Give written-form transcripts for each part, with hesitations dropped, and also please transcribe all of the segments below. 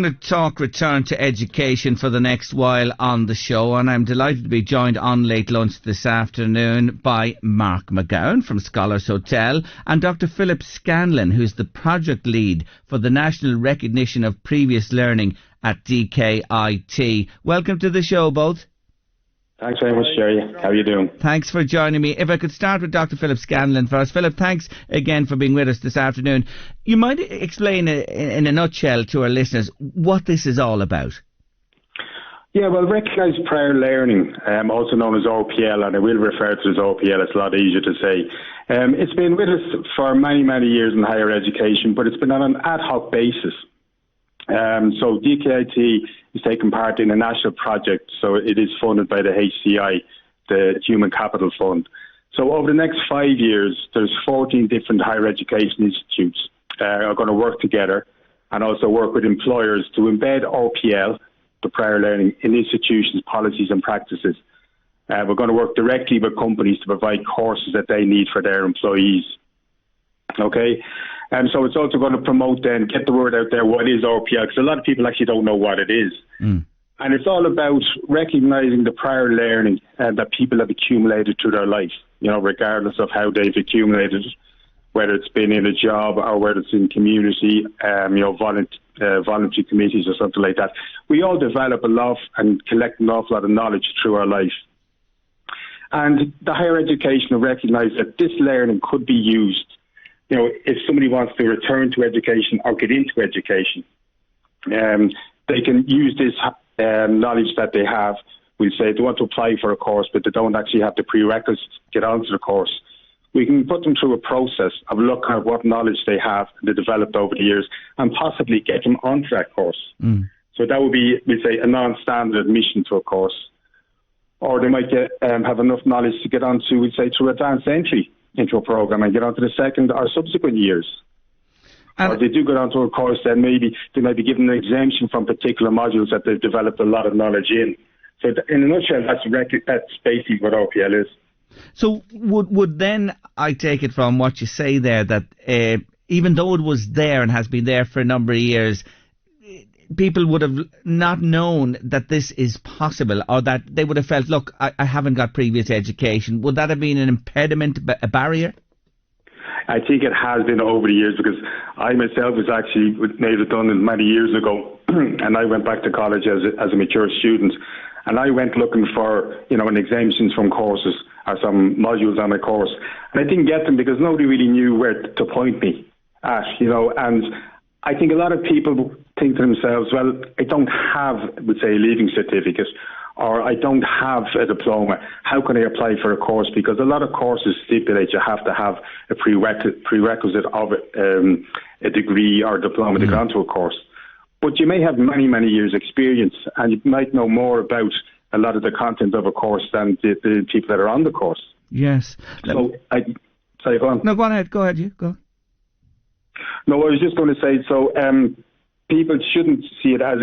going to talk return to education for the next while on the show, and I'm delighted to be joined on Late Lunch this afternoon by Mark McGowan from Scholars Hotel and Dr Philip Scanlon, who's the project lead for the National Recognition of Previous Learning at DKIT. Welcome to the show, both. Thanks very much, Gerry. How are you doing? Thanks for joining me. If I could start with Dr Philip Scanlon first. Philip, thanks again for being with us this afternoon. You might explain in a nutshell to our listeners what this is all about. Yeah, well, recognised prior learning, also known as RPL, and I will refer to it as RPL, it's a lot easier to say. It's been with us for many, many years in higher education, but it's been on an ad hoc basis. So DKIT is taking part in a national project, so it is funded by the HCI, the Human Capital Fund. So over the next 5 years, there's 14 different higher education institutes are going to work together and also work with employers to embed RPL, the prior learning, in institutions' policies and practices. We're going to work directly with companies to provide courses that they need for their employees. Okay? So it's also going to promote then, get the word out there, what is RPL, because a lot of people actually don't know what it is. And it's all about recognising the prior learning that people have accumulated through their life, you know, regardless of how they've accumulated it, whether it's been in a job or whether it's in community, voluntary committees or something like that. We all develop a lot and collect an awful lot of knowledge through our life. And the higher education will recognise that this learning could be used, you know, if somebody wants to return to education or get into education, they can use this knowledge that they have. We say they want to apply for a course, but they don't actually have the prerequisites to get onto the course. We can put them through a process of looking at what knowledge they have, they developed over the years, and possibly get them onto that course. So that would be, we say, a non-standard admission to a course. Or they might have enough knowledge to get onto, we say, through advanced entry into a program and get onto the second or subsequent years. Or if they do get onto a course, then maybe they might be given an exemption from particular modules that they've developed a lot of knowledge in. So in a nutshell, that's basically what RPL is. So would then, I take it from what you say there, that even though it was there and has been there for a number of years, people would have not known that this is possible, or that they would have felt, look, I haven't got previous education. Would that have been an impediment, a barrier? I think it has been over the years, because I myself was actually made redundant many years ago, and I went back to college as a mature student, and I went looking for, you know, an exemptions from courses or some modules on a course, and I didn't get them because nobody really knew where to point me at, you know. And I think a lot of people think to themselves, well, I don't have, would say, a leaving certificate, or I don't have a diploma. How can I apply for a course? Because a lot of courses stipulate you have to have a prerequisite of a degree or diploma to get onto a course. But you may have many, many years' experience, and you might know more about a lot of the content of a course than the people that are on the course. Yes. So, sorry, go on. No, go ahead. Go ahead. You go. No, I was just going to say, so people shouldn't see it as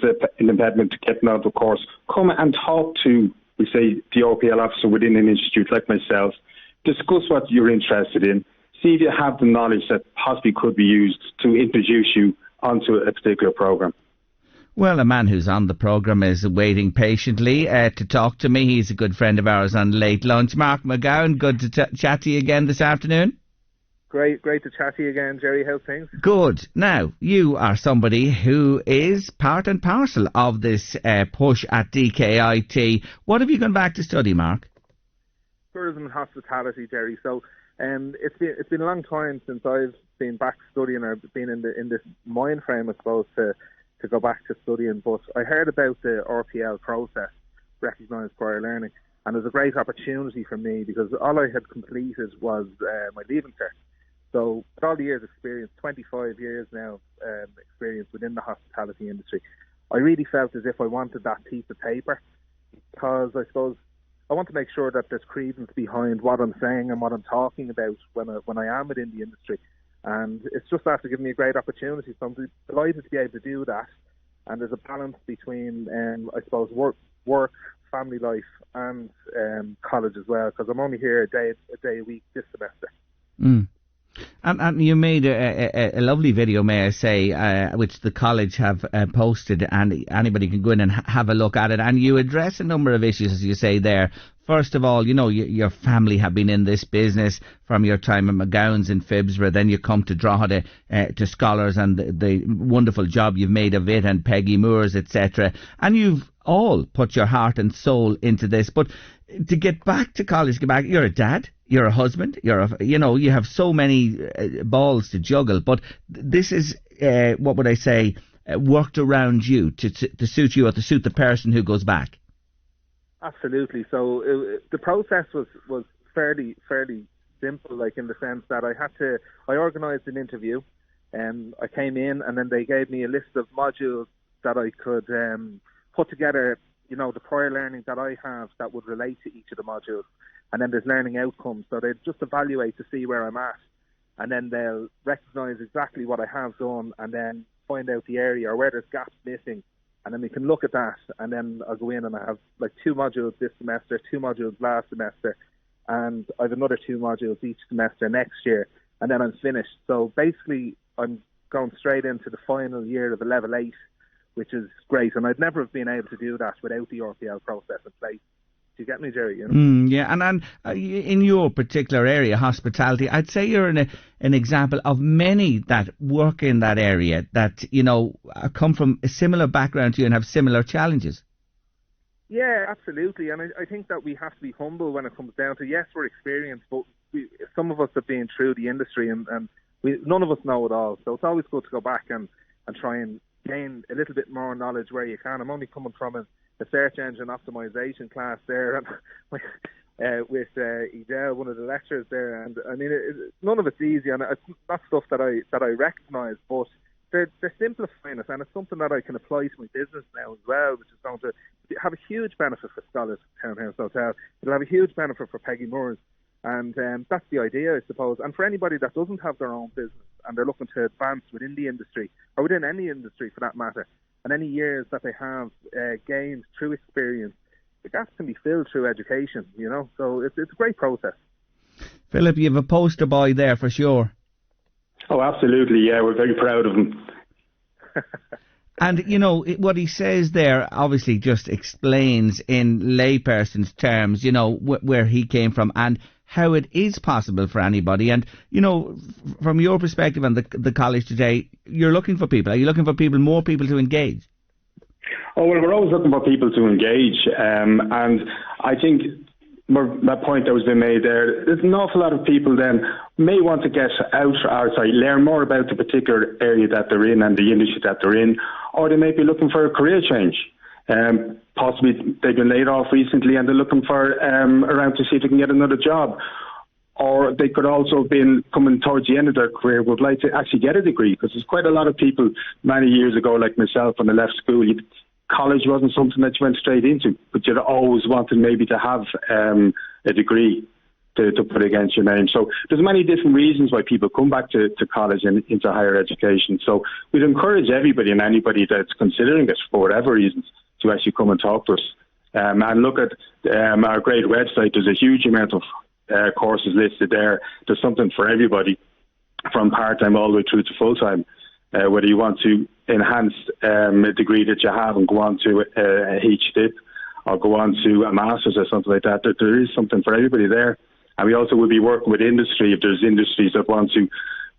an impediment to getting onto a course. Come and talk to, we say, the RPL officer within an institute like myself. Discuss what you're interested in. See if you have the knowledge that possibly could be used to introduce you onto a particular programme. Well, a man who's on the programme is waiting patiently to talk to me. He's a good friend of ours on Late Lunch. Mark McGowan, good to chat to you again this afternoon. Great to chat to you again, Gerry. How's things? Good. Now, you are somebody who is part and parcel of this push at DKIT. What have you gone back to study, Mark? Tourism and hospitality, Gerry. So it's been a long time since I've been back studying or been in this mind frame, I suppose, to go back to studying. But I heard about the RPL process, recognised prior learning, and it was a great opportunity for me because all I had completed was my leaving cert. So with all the years experience, 25 years now experience within the hospitality industry, I really felt as if I wanted that piece of paper, because I suppose I want to make sure that there's credence behind what I'm saying and what I'm talking about when I am within the industry. And it's just after giving me a great opportunity, so I'm delighted to be able to do that. And there's a balance between, I suppose, work, family life, and college as well, because I'm only here a day a week this semester. And you made a lovely video, may I say, which the college have posted, and anybody can go in and have a look at it. And you address a number of issues, as you say there. First of all, your family have been in this business from your time at McGowan's in Phibsborough. Then you come to Drogheda to Scholars and the wonderful job you've made of it, and Peggy Moore's, etc. And you've all put your heart and soul into this. But to get back to college, you're a dad, you're a husband, you have so many balls to juggle. But this is, what would I say, worked around you to suit you or to suit the person who goes back. Absolutely. So the process was fairly simple, like in the sense that I organised an interview, and I came in, and then they gave me a list of modules that I could put together, the prior learning that I have that would relate to each of the modules, and then there's learning outcomes. So they just evaluate to see where I'm at, and then they'll recognise exactly what I have done, and then find out the area or where there's gaps missing. And then we can look at that, and then I'll go in and I have like 2 modules this semester, 2 modules last semester, and I have another 2 modules each semester next year, and then I'm finished. So basically, I'm going straight into the final year of the level 8, which is great. And I'd never have been able to do that without the RPL process in place. Do you get me, Gerry? Yeah, and in your particular area, hospitality, I'd say you're an example of many that work in that area that, come from a similar background to you and have similar challenges. Yeah, absolutely. And I think that we have to be humble when it comes down to, yes, we're experienced, but some of us have been through the industry and none of us know it all. So it's always good to go back and try and gain a little bit more knowledge where you can. I'm only coming from a search engine optimization class there, and with Edel, one of the lecturers there, and I mean, none of it's easy, and it's not stuff that I recognise, but they're simplifying it, and it's something that I can apply to my business now as well, which is going to have a huge benefit for Scholars Townhouse Hotel. It'll have a huge benefit for Peggy Moore's, and that's the idea, I suppose. And for anybody that doesn't have their own business and they're looking to advance within the industry, or within any industry for that matter, and any years that they have gained through experience, the gaps can be filled through education, so it's a great process. Philip, you have a poster boy there for sure. Oh, absolutely, yeah, we're very proud of him. And, what he says there obviously just explains in layperson's terms, where he came from and how it is possible for anybody. And, from your perspective and the college today, you're looking for people. Are you looking for more people to engage? Oh, well, we're always looking for people to engage. And I think that point that was being made there's an awful lot of people then may want to get out, learn more about the particular area that they're in and the industry that they're in, or they may be looking for a career change. Possibly they've been laid off recently and they're looking for around to see if they can get another job. Or they could also have been coming towards the end of their career, would like to actually get a degree, because there's quite a lot of people many years ago, like myself, when I left school, college wasn't something that you went straight into, but you'd always wanted maybe to have a degree to put against your name. So there's many different reasons why people come back to college and into higher education. So we'd encourage everybody and anybody that's considering it for whatever reasons to actually come and talk to us. And look at our great website. There's a huge amount of courses listed there. There's something for everybody, from part-time all the way through to full-time. Whether you want to enhance a degree that you have and go on to a HDIP or go on to a master's or something like that, there is something for everybody there. And we also will be working with industry if there's industries that want to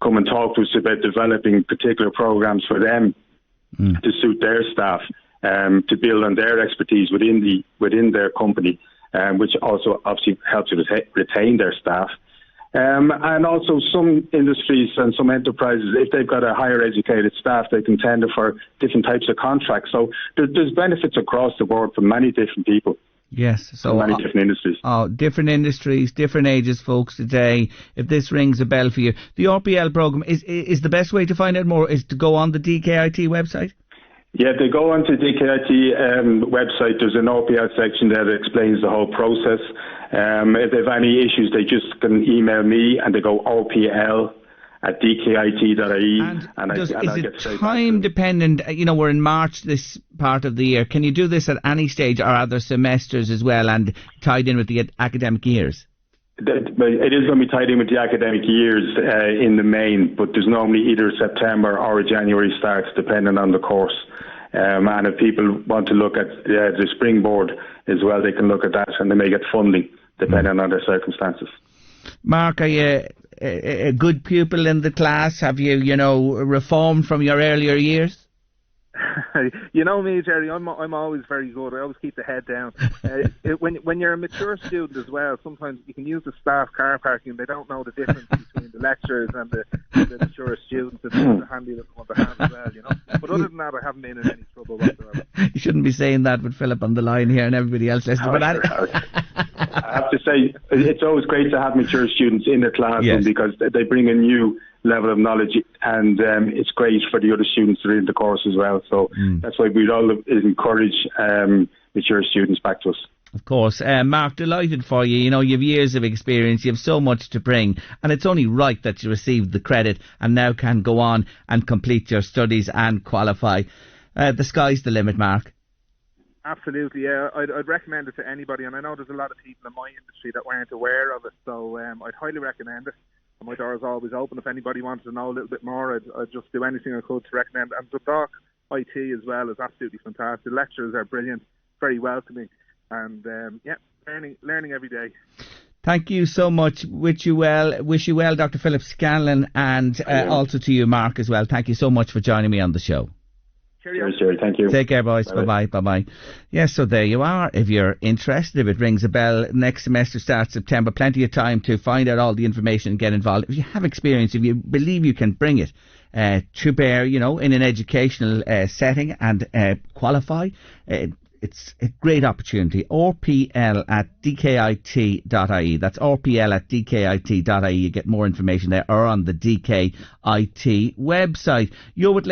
come and talk to us about developing particular programs for them to suit their staff, to build on their expertise within their company, which also obviously helps to retain their staff. And also some industries and some enterprises, if they've got a higher educated staff, they can tender for different types of contracts. So there's benefits across the board for many different people. Yes, so many different industries. Different industries, different ages, folks. Today, if this rings a bell for you, the RPL program is the best way to find out more is to go on the DKIT website. Yeah, they go onto the DKIT website. There's an RPL section there that explains the whole process. If they have any issues, they just can email me, and they go rpl@dkit.ie. Is it time dependent? We're in March this part of the year. Can you do this at any stage, or are there semesters as well and tied in with the academic years? It is going to be tied in with the academic years in the main, but there's normally either September or a January start, depending on the course. And if people want to look at the springboard as well, they can look at that, and they may get funding depending on their circumstances. Mark, are you a good pupil in the class? Have you, reformed from your earlier years? You know me, Gerry, I'm always very good. I always keep the head down. When you're a mature student as well, sometimes you can use the staff car parking and they don't know the difference between the lecturers and the mature students. It's a handy little one to have as well, But other than that, I haven't been in any trouble whatsoever. You shouldn't be saying that with Philip on the line here and everybody else listening. I have to say, it's always great to have mature students in the classroom because they bring a new level of knowledge, and it's great for the other students to read the course as well. So that's why we'd all encourage mature students back to us. Of course. Mark, delighted for you. You have years of experience, you have so much to bring, and it's only right that you received the credit and now can go on and complete your studies and qualify. The sky's the limit, Mark. Absolutely, yeah. I'd recommend it to anybody, and I know there's a lot of people in my industry that weren't aware of it, so I'd highly recommend it. My door is always open. If anybody wanted to know a little bit more, I'd just do anything I could to recommend. And Dundalk IT as well is absolutely fantastic. The lecturers are brilliant, very welcoming, and learning every day. Thank you so much. Wish you well, Dr Philip Scanlon, and also to you, Mark, as well. Thank you so much for joining me on the show. Cheers, Gerry. Thank you. Take care, boys. Bye-bye. Bye-bye. Yes, so there you are. If you're interested, if it rings a bell, next semester starts September. Plenty of time to find out all the information and get involved. If you have experience, if you believe you can bring it to bear, in an educational setting and qualify, it's a great opportunity. RPL at DKIT.ie. That's RPL at DKIT.ie. You get more information there or on the DKIT website. You're with